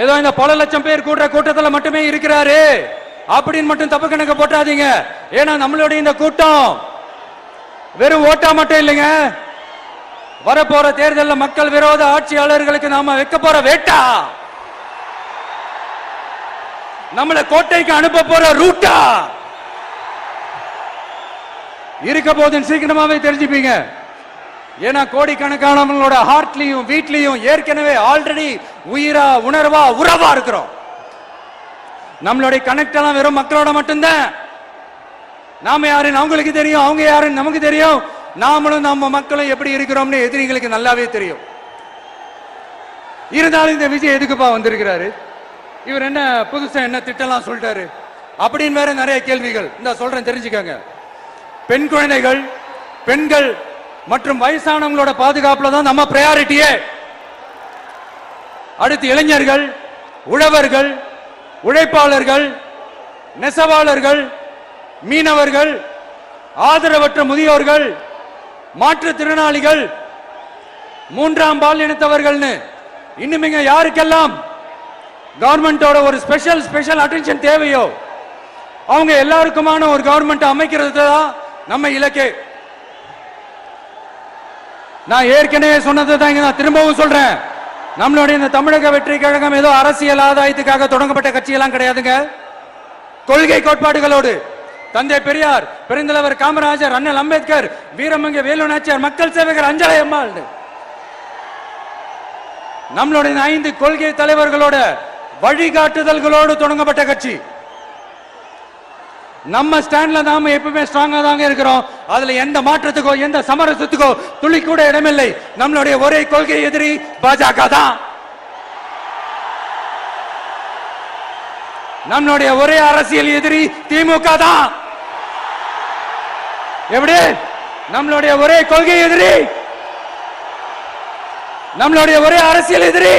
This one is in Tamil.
ஏதோ இந்த பல லட்சம் பேர் கூடுற கூட்டத்தில் மட்டுமே இருக்கிறாரு அப்படின்னு மட்டும் தப்பு கணக்கு போட்டாதீங்க. ஏன்னா நம்மளுடைய இந்த கூட்டம் வெறும் ஓட்டா மட்டும் இல்லைங்க, வரப்போற தேர்தலில் மக்கள் விரோத ஆட்சியாளர்களுக்கு நாம வைக்க போற வேட்டா, நம்மளை கோட்டைக்கு அனுப்ப போற ரூட்டா இருக்க போதுன்னு சீக்கிரமாவே தெரிஞ்சுப்பீங்க. ஏன்னா கோடிக்கணக்கானவங்களோட ஹார்ட்லயும் வீட்லயும் ஏற்கனவே ஆல்ரெடி உயிரா உணர்வா உறவா இருக்கிறோம். நம்மளுடைய கனெக்ட் எல்லாம் வெறும் மக்களோட மட்டும்தான். நாம யாருன்னு அவங்களுக்கு தெரியும், அவங்க யாருன்னு நமக்கு தெரியும். நாமளும் நம்ம மக்களும் எப்படி இருக்கிறோம்னு எதிரிகளுக்கு நல்லாவே தெரியும். இருந்தாலும் இந்த விஜய் எதுக்குப்பா வந்திருக்கிறாரு, இவர் என்ன புதுசா என்ன திட்டம்லாம் சொல்லிட்டாரு அப்படின்னு வேற நிறைய கேள்விகள். இந்த சொல்றேன் தெரிஞ்சுக்கங்க. பெண் குழந்தைகள், பெண்கள் மற்றும் வயசானவங்களோட பாதுகாப்புல தான் நம்ம பிரையாரிட்டியே. அடுத்து இளைஞர்கள், உழவர்கள், உழைப்பாளர்கள், நெசவாளர்கள், மீனவர்கள், ஆதரவற்ற முதியோர்கள், மாற்றுத்திறனாளிகள், மூன்றாம் பால் இனத்தவர்கள்னு இன்னும் யாருக்கெல்லாம் கவர்மெண்டோட ஒரு ஸ்பெஷல் அட்டென்ஷன் தேவையோ அவங்க எல்லாருக்குமான ஒரு கவர்மெண்ட் அமைக்கிறது தான் நம்ம இலக்கே. நான் ஏற்கனவே சொன்னதை தான் நான் திரும்பவும் சொல்றேன். நம்மளுடைய இந்த தமிழக வெற்றி கழகம் ஏதோ அரசியல் ஆதாயத்துக்காக தொடங்கப்பட்ட கட்சியெல்லாம் கிடையாதுங்க. கொள்கை கோட்பாடுகளோடு தந்தை பெரியார், பெருந்தலைவர் காமராஜர், அண்ணல் அம்பேத்கர், வீரமங்க வேலு நாச்சியார், மக்கள் சேவகர் அஞ்சலை அம்மாள், நம்மளுடைய 5 கொள்கை தலைவர்களோட வழிகாட்டுதல்களோடு தொடங்கப்பட்ட கட்சி. நம்ம ஸ்டாண்ட்ல நாம எப்பவுமே ஸ்ட்ராங்கா தாங்க இருக்கிறோம். அதுல எந்த மாற்றத்துக்கோ எந்த சமரசத்துக்கோ துளி கூட இடமில்லை. நம்மளுடைய ஒரே கொள்கை எதிரி பாஜக தான். நம்மளுடைய ஒரே அரசியல் எதிரி திமுக தான். எப்படி? நம்மளுடைய ஒரே கொள்கை எதிரி, நம்மளுடைய ஒரே அரசியல் எதிரி